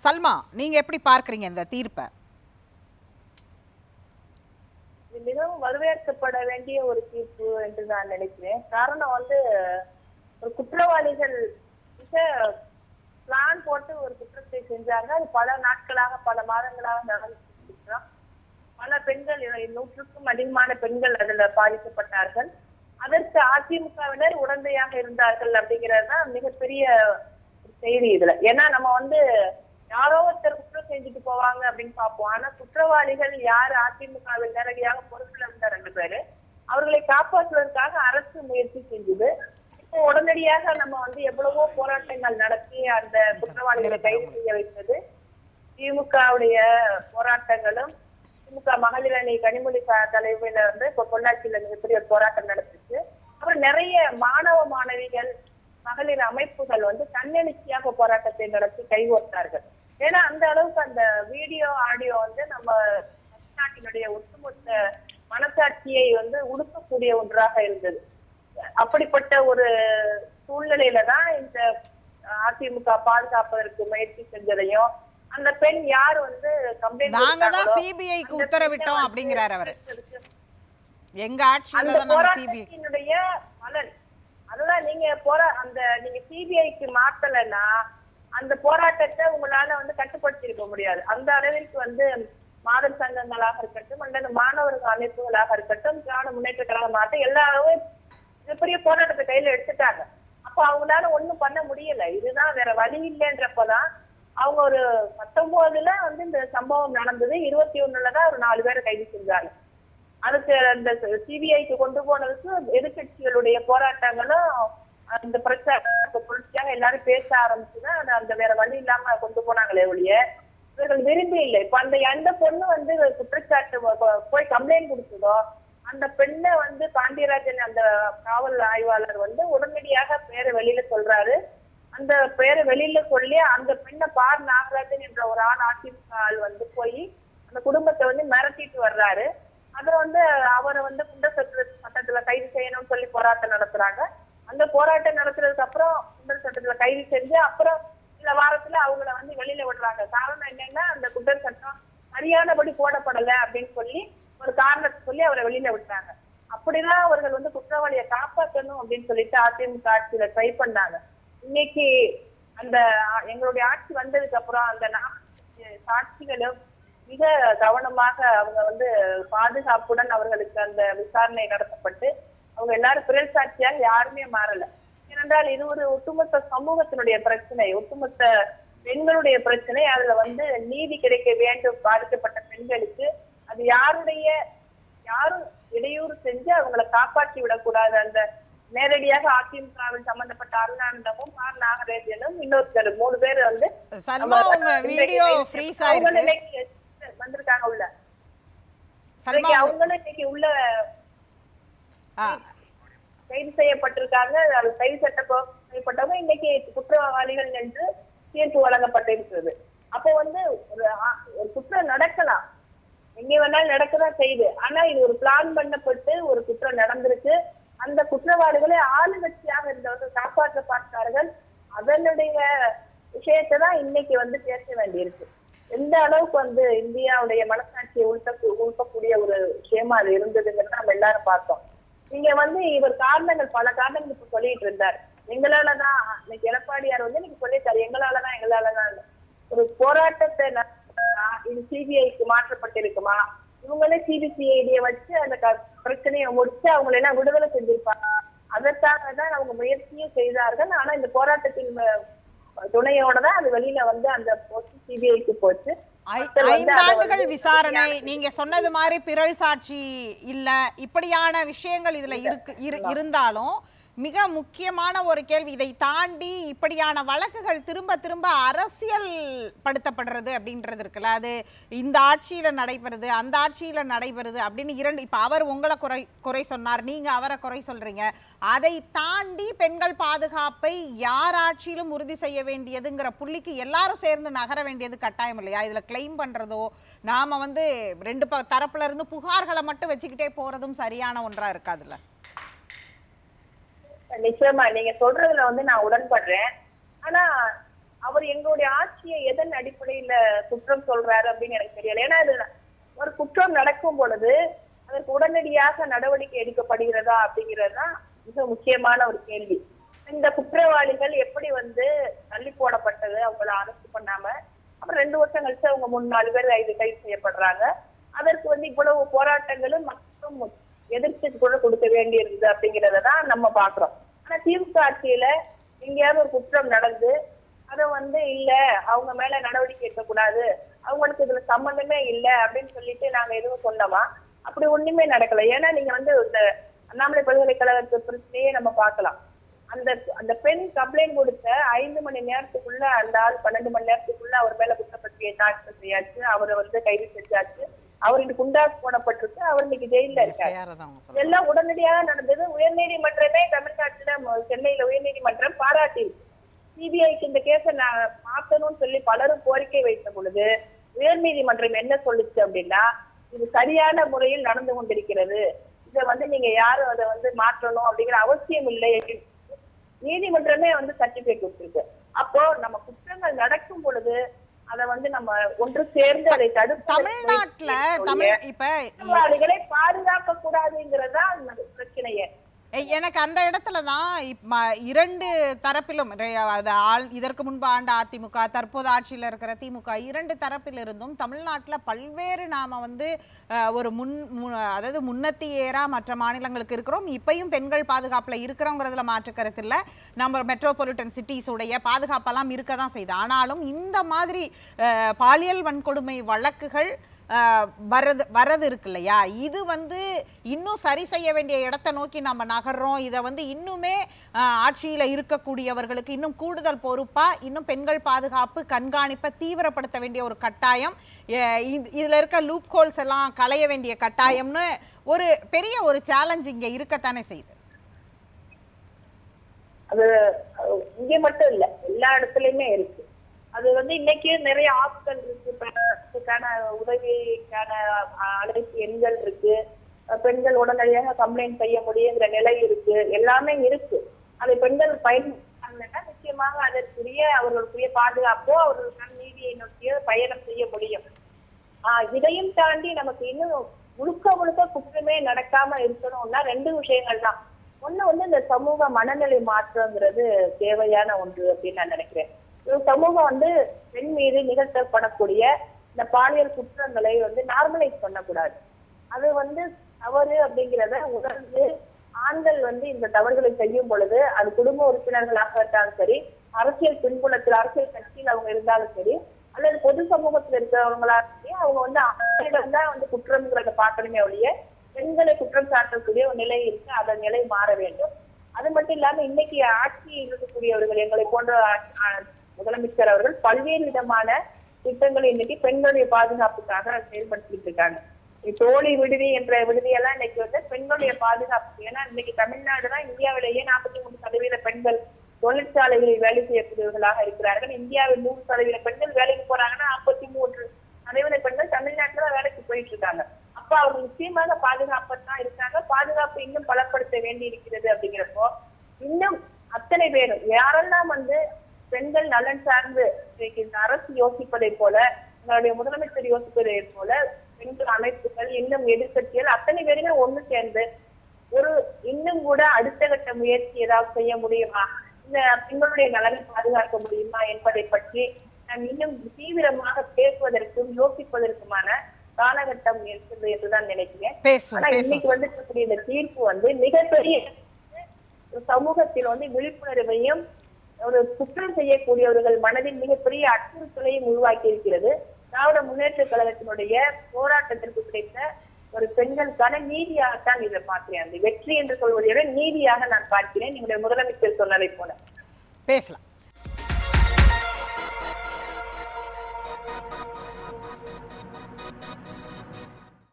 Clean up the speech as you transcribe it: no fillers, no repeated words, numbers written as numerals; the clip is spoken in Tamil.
சல்மா, நீங்க எப்படி பார்க்கறீங்க இந்த தீர்ப்பை? இது மிகவும் வரவேற்கப்பட வேண்டிய ஒரு தீர்ப்பு என்று நான் நினைக்கிறேன். காரணம் ஒரு குற்றவாளிகள் மிக பிளான் போட்டு ஒரு குற்றத்தை செஞ்சாங்க. அது பல நாட்களாக பல மாதங்களாக நடந்து பல பெண்கள், 100க்கும் அதிகமான பெண்கள் அதுல பாதிக்கப்பட்டார்கள். அதற்கு அதிமுகவினர் உடந்தையாக இருந்தார்கள் அப்படிங்கிறது தான் மிகப்பெரிய செய்தி இதுல. ஏன்னா நம்ம யாரோ ஒருத்தர் குற்றம் செஞ்சுட்டு போவாங்க அப்படின்னு பார்ப்போம். ஆனா குற்றவாளிகள் யார், அதிமுகவில் நேரடியாக பொறுப்புல இருந்த 2 பேரு, அவர்களை காப்பாற்றுவதற்காக அரசு முயற்சி செஞ்சது. இப்போ உடனடியாக நம்ம எவ்வளவோ போராட்டங்கள் நடத்தி அந்த குற்றவாளிகளை கைது செய்ய வைத்தது. திமுகவுடைய போராட்டங்களும், திமுக மகளிர் அணி கனிமொழி தலைமையில இப்ப பொள்ளாச்சியில மிகப்பெரிய போராட்டம் நடந்துச்சு. அப்புறம் நிறைய மாணவ மாணவிகள், மகளிர் அமைப்புகள் தன்னெழுச்சியாக போராட்டத்தை நடத்தி கைகோர்த்தார்கள். ஏன்னா அந்த அளவுக்கு அந்த வீடியோ ஆடியோ நம்ம நாட்டினுடைய ஒட்டுமொத்த மனசாட்சியை உடுக்கக்கூடிய ஒன்றாக இருந்தது. அப்படிப்பட்ட ஒரு சூழ்நிலையில தான் இந்த அதிமுக பாதுகாப்பதற்கு முயற்சி செஞ்சதையும், அந்த பெண் யார் கம்ப்ளைண்ட் நாங்க தான் சிபிஐக்கு உத்தரவிட்டோம் அப்படிங்கிறார் அவரு. எங்க ஆட்சியில தான் நாங்க சிபிஐனுடைய பலன் அதுதான். நீங்க சிபிஐக்கு மாத்தலைன்னா அந்த போராட்டத்தை உங்களால கட்டுப்படுத்திருக்க முடியாது. அந்த அளவிற்கு மாதர் சங்கங்களாக இருக்கட்டும் அல்லது மாணவர்கள் அமைப்புகளாக இருக்கட்டும், திராவிட முன்னேற்ற கழகமாக எல்லாரும் மிகப்பெரிய போராட்டத்தை கையில எடுத்துட்டாங்க. அப்ப அவங்களால ஒண்ணும் பண்ண முடியல. இதுதான் வேற வழி இல்லைன்றப்பதான் அவங்க ஒரு 19ல இந்த சம்பவம் நடந்தது. 21லதான் ஒரு 4 பேரை கைது செஞ்சாங்க. அதுக்கு அந்த சிபிஐக்கு கொண்டு போனதுக்கு எதிர்கட்சிகளுடைய போராட்டங்களும் அந்த புரட்சியாக எல்லாரும் பேச ஆரம்பிச்சுதான் அந்த வேற வழி இல்லாம கொண்டு போனாங்களே ஒழிய இவர்கள் விரும்பி இல்லை. இப்ப அந்த பொண்ணு குற்றச்சாட்டு போய் கம்ப்ளைண்ட் கொடுத்ததோ, அந்த பெண்ணை பாண்டியராஜன் அந்த காவல் ஆய்வாளர் உடனடியாக பேரை வெளியில சொல்றாரு. அந்த பேரை வெளியில சொல்லி அந்த பெண்ணை பார் நாகராஜன் என்ற ஒரு ஆண் அதிமுக ஆள் போய் அந்த குடும்பத்தை மிரட்டிட்டு வர்றாரு. அதை அவரை குண்டர் சட்டத்துல கைது செய்யணும்னு சொல்லி போராட்டம் நடத்துறாங்க. அந்த போராட்டம் நடத்துறதுக்கு அப்புறம் குண்டர் சட்டத்துல கைது செஞ்சு அப்புறம் சில வாரத்துல அவங்கள வெளியில விடுறாங்க. காரணம் என்னன்னா அந்த குண்டர் சட்டம் சரியானபடி போடப்படலை அப்படின்னு சொல்லி ஒரு காரணத்தை சொல்லி அவரை வெளியில விட்டாங்க. அப்படிதான் அவர்கள் குற்றவாளியை காப்பாற்றணும் அப்படின்னு சொல்லிட்டு அதிமுக ஆட்சியில ட்ரை பண்ணாங்க. இன்னைக்கு அந்த எங்களுடைய ஆட்சி வந்ததுக்கு அப்புறம் அந்த சாட்சிகளும் மிக கவனமாக அவங்க பாதுகாப்புடன் அவர்களுக்கு அந்த விசாரணை நடத்தப்பட்டு அவங்க எல்லாரும் பிறல் சாட்சியாக யாருமே மாறல. ஏனென்றால் இது ஒரு ஒட்டுமொத்த சமூகத்தினுடைய பிரச்சனை, ஒட்டுமொத்த பெண்களுடைய பிரச்சனை. அதுல நீதி கிடைக்க வேண்டும் பாதிக்கப்பட்ட பெண்களுக்கு. அது யாரும் இடையூறு செஞ்சு அவங்களை காப்பாற்றி விடக்கூடாது. அந்த நேரடியாக அதிமுகவில் சம்பந்தப்பட்ட அருணானந்தமும் நாகராஜனும் இன்னொருத்தர் 3 பேர் வந்திருக்காங்க உள்ள. அவங்களும் இன்னைக்கு உள்ள கைது செய்யப்பட்டிருக்காங்க. கைது செய்யப்பட்டவங்க இன்னைக்கு குற்றவாளிகள் என்று தீர்ப்பு வழங்கப்பட்டிருக்கிறது. அப்போ ஒரு குற்றம் நடக்கலாம், எங்க வேணாலும் நடக்கதான் செய்யுது. ஆனா இது ஒரு பிளான் பண்ணப்பட்டு ஒரு குற்றம் நடந்திருக்கு. அந்த குற்றவாளிகளை ஆளுங்கட்சியாக இருந்தவர்கள் காப்பாற்ற பார்த்தார்கள். அதனுடைய விஷயத்தை தான் இன்னைக்கு பேச வேண்டியிருக்கு. எந்த அளவுக்கு இந்தியாவுடைய மனசாட்சியை உழுக்கக்கூடிய ஒரு விஷயமா அது இருந்ததுங்கிறத நம்ம எல்லாரும் பார்த்தோம். நீங்க இவர் பல காரணங்கள் இப்ப சொல்லிட்டு இருந்தார். எங்களாலதான் இன்னைக்கு எடப்பாடியார் இன்னைக்கு சொல்லிட்டாரு, எங்களாலதான் ஒரு போராட்டத்தை இது சிபிஐக்கு மாற்றப்பட்டிருக்குமா, இவங்களே சிபிசிஐடியை வச்சு அந்த பிரச்சனையை முடிச்சு அவங்களை எல்லாம் விடுதலை செஞ்சிருப்பாங்க. அதற்காக தான் அவங்க முயற்சியும் செய்தார்கள். ஆனா இந்த போராட்டத்தின் துணையோட தான் அது வெளியில அந்த சிபிஐக்கு போச்சு. 5 ஆண்டுகள் விசாரணை, நீங்க சொன்னது மாதிரி பிறல் சாட்சி இல்ல, இப்படியான விஷயங்கள் இதுல இருந்தாலும் மிக முக்கியமான ஒரு கேள்வி, இதை தாண்டி இப்படியான வழக்குகள் திரும்ப திரும்ப அரசியல் படுத்தப்படுறது அப்படின்றது இருக்குல்ல, அது இந்த ஆட்சியில நடைபெறுது அந்த ஆட்சியில நடைபெறுது அப்படின்னு 2. இப்ப அவர் உங்களை குறை சொன்னார், நீங்க அவரை குறை சொல்றீங்க. அதை தாண்டி பெண்கள் பாதுகாப்பை யார் ஆட்சியிலும் உறுதி செய்ய வேண்டியதுங்கிற புள்ளிக்கு எல்லாரும் சேர்ந்து நகர வேண்டியது கட்டாயம் இல்லையா? இதுல கிளைம் பண்றதோ நாம 2 தரப்புல இருந்து புகார்களை மட்டும் வச்சுக்கிட்டே போறதும் சரியான ஒன்றா இருக்காதுல்ல? நிச்சயமா நீங்க சொல்றதுல நான் உடன்படுறேன். ஆனா அவர் எங்களுடைய ஆட்சியை எதன் அடிப்படையில குற்றம் சொல்றாரு அப்படின்னு எனக்கு தெரியல. ஏன்னா இது ஒரு குற்றம் நடக்கும் பொழுது அதற்கு உடனடியாக நடவடிக்கை எடுக்கப்படுகிறதா அப்படிங்கிறதுதான் மிக முக்கியமான ஒரு கேள்வி. இந்த குற்றவாளிகள் எப்படி வந்து தள்ளி போடப்பட்டது, அவங்கள அரெஸ்ட் பண்ணாம அப்புறம் 2 வருஷம் கழிச்சு அவங்க 3-4 பேர் கைது செய்யப்படுறாங்க. அதற்கு வந்து இவ்வளவு போராட்டங்களும் மற்றும் எதிர்த்து கூட கொடுக்க வேண்டி இருக்குது அப்படிங்கிறதான் நம்ம பாக்குறோம். ஆனா திமுக ஆட்சியில எங்கேயாவது ஒரு குற்றம் நடந்து அதை வந்து இல்ல அவங்க மேல நடவடிக்கை எடுக்கக்கூடாது, அவங்களுக்கு இதுல சம்பந்தமே இல்லை அப்படின்னு சொல்லிட்டு நாங்க எதுவும் சொன்னோமா? அப்படி ஒண்ணுமே நடக்கல. ஏன்னா நீங்க வந்து இந்த அண்ணாமலை பல்கலைக்கழகத்து பிரச்சனையே நம்ம பார்க்கலாம். அந்த பெண் கம்ப்ளைண்ட் கொடுத்த 5 மணி நேரத்துக்குள்ள அந்த ஆள் 12 மணி நேரத்துக்குள்ள அவர் மேல குற்றப்பத்திரிகை தாக்கல் செய்யாச்சு, அவரை வந்து கைது செஞ்சாச்சு, அவர் இன்னைக்கு குண்டாசு போடப்பட்டிருக்கு, அவர் இன்னைக்கு ஜெயில இருக்காரு. எல்லாம் உடனடியாக நடந்தது. உயர்நீதிமன்றமே தமிழ்நாட்டுல சென்னையில உயர்நீதிமன்றம் பாராட்டி சிபிஐக்கு இந்த கேஸை நான் மாத்தணும்னு சொல்லி பலரும் கோரிக்கை வைத்த பொழுது உயர்நீதிமன்றம் என்ன சொல்லுச்சு அப்படின்னா, இது சரியான முறையில் நடந்து கொண்டிருக்கிறது, இதை வந்து நீங்க யாரும் அதை வந்து மாற்றணும் அப்படிங்கிற அவசியம் இல்லை, நீதிமன்றமே வந்து சர்டிபிகேட் கொடுத்துருக்கு. அப்போ நம்ம குற்றங்கள் நடக்கும் பொழுது அதை வந்து நம்ம ஒன்று சேர்ந்து அதை தடுப்பு தமிழ்நாட்டுல குற்றவாளிகளை பாதுகாக்க கூடாதுங்கிறதா பிரச்சனையே. எனக்கு அந்த இடத்துலதான் 2 தரப்பிலும், இதற்கு முன்பு ஆண்ட அதிமுக, தற்போது ஆட்சியில் இருக்கிற திமுக, 2 தரப்பிலிருந்தும் தமிழ்நாட்டுல பல்வேறு நாம வந்து ஒரு அதாவது முன்னத்தியேரா மற்ற மாநிலங்களுக்கு இருக்கிறோம், இப்பயும் பெண்கள் பாதுகாப்புல இருக்கிறோங்கிறதுல மாற்று கருத்து இல்லை. நம்ம மெட்ரோபாலிட்டன் சிட்டிஸ் உடைய பாதுகாப்பெல்லாம் இருக்கதான் செய்யுது. ஆனாலும் இந்த மாதிரி பாலியல் வன்கொடுமை வழக்குகள் வரது இருக்கு இல்லையா, இது வந்து இன்னும் சரி செய்ய வேண்டிய இடத்தை நோக்கி நம்ம நகர்றோம். இதை வந்து இன்னுமே ஆட்சியில இருக்கக்கூடியவர்களுக்கு இன்னும் கூடுதல் பொறுப்பா இன்னும் பெண்கள் பாதுகாப்பு கண்காணிப்பை தீவிரப்படுத்த வேண்டிய ஒரு கட்டாயம், இதுல இருக்க லூப் ஹோல்ஸ் எல்லாம் களைய வேண்டிய கட்டாயம்னு ஒரு பெரிய ஒரு சேலஞ்ச் இங்க இருக்கத்தானே செய்யுது. அது இங்க மட்டும் இல்ல, எல்லா இடத்துலயுமே இருக்கு. அது வந்து இன்னைக்கு நிறைய ஆப்கள் இருக்கு, உதவிக்கான அழைப்பு எண்கள் இருக்கு, பெண்கள் உடனடியாக கம்ப்ளைண்ட் செய்ய முடியுங்கிற நிலை இருக்கு, எல்லாமே இருக்கு. அதை பெண்கள் பயன்படுத்தினா நிச்சயமாக அதற்குரிய அவர்களுக்குரிய பாதுகாப்போ அவர்களுக்கான நீதியை நோக்கிய பயணம் செய்ய முடியும். இதையும் தாண்டி நமக்கு இன்னும் முழுக்க குற்றமே நடக்காம இருக்கணும்னா 2 விஷயங்கள் தான். ஒண்ணு வந்து இந்த சமூக மனநிலை மாற்றங்கிறது தேவையான ஒன்று அப்படின்னு நான் நினைக்கிறேன். சமூகம் வந்து பெண் மீது நிகழ்த்தப்படக்கூடிய இந்த பாலியல் குற்றங்களை வந்து நார்மலைஸ் பண்ணக்கூடாது. அது வந்து தவறு அப்படிங்கிறத உணர்ந்து ஆண்கள் வந்து இந்த தவறுகளை செய்யும் பொழுது அது குடும்ப உறுப்பினர்களாக இருந்தாலும் சரி, அரசியல் பின்புலத்தில் அரசியல் கட்சியில் அவங்க இருந்தாலும் சரி, அல்லது பொது சமூகத்தில் இருக்கிறவங்களாலும் சரி, அவங்க வந்து ஆண்களிடம் தான் வந்து குற்றம்ங்கிறத பார்க்கணுமே ஒழிய பெண்களை குற்றம் சாட்டக்கூடிய ஒரு நிலை இருக்கு. அதன் நிலை மாற வேண்டும். அது மட்டும் இல்லாம இன்னைக்கு ஆட்சியில் இருக்கக்கூடியவர்கள் எங்களை போன்ற முதலமைச்சர் அவர்கள் பல்வேறு விதமான திட்டங்களை இன்னைக்கு பெண்களுடைய பாதுகாப்புக்காக செயல்படுத்திட்டு இருக்காங்க. தோழி விடுதி என்ற விடுதியெல்லாம் இன்னைக்கு வந்து பெண்களுடைய பாதுகாப்பு. ஏன்னா இன்னைக்கு தமிழ்நாடுதான் இந்தியாவிலேயே 43% பெண்கள் தொழிற்சாலைகளில் வேலை செய்யக்கூடியவர்களாக இருக்கிறார்கள். இந்தியாவில் 100% பெண்கள் வேலைக்கு போறாங்கன்னா 53% பெண்கள் தமிழ்நாட்டுல வேலைக்கு போயிட்டு இருக்காங்க. அப்ப அவங்க நிச்சயமாக பாதுகாப்பத்தான் இருக்காங்க. பாதுகாப்பு இன்னும் பலப்படுத்த வேண்டி இருக்கிறது. அப்படிங்கிறப்போ இன்னும் அத்தனை பேரும் யாரெல்லாம் வந்து பெண்கள் நலன் சார்ந்து இந்த அரசு யோசிப்பதை போல, எங்களுடைய முதலமைச்சர் யோசிப்பதை போல பெண்கள் அமைப்புகள் இன்னும் எதிர்கட்சிகள் அத்தனை பேருமே ஒண்ணு சேர்ந்து ஒரு இன்னும் கூட அடுத்த கட்ட முயற்சி ஏதாவது செய்ய முடியுமா, இந்த பெண்களுடைய நலனை பாதுகாக்க முடியுமா என்பதை பற்றி நான் இன்னும் தீவிரமாக பேசுவதற்கும் யோசிப்பதற்குமான காலகட்டம் இருக்கிறது என்றுதான் நினைக்கிறேன். ஆனா இன்னைக்கு வந்து இருக்கக்கூடிய இந்த தீர்ப்பு வந்து மிகப்பெரிய சமூகத்தில் வந்து விழிப்புணர்வையும் ஒரு குற்றம் செய்யக்கூடியவர்கள் மனதில் மிகப்பெரிய அச்சுறுத்தலையும் உருவாக்கி இருக்கிறது. திராவிட முன்னேற்ற கழகத்தினுடைய போராட்டத்திற்கு கிடைத்த ஒரு பெண்களுக்கான நீதியாகத்தான் இதை பார்க்கிறேன். அந்த வெற்றி என்று சொல்வதை விட நீதியாக நான் பார்க்கிறேன். எங்களுடைய முதலமைச்சர் சொன்னதை போல. பேசலாம்.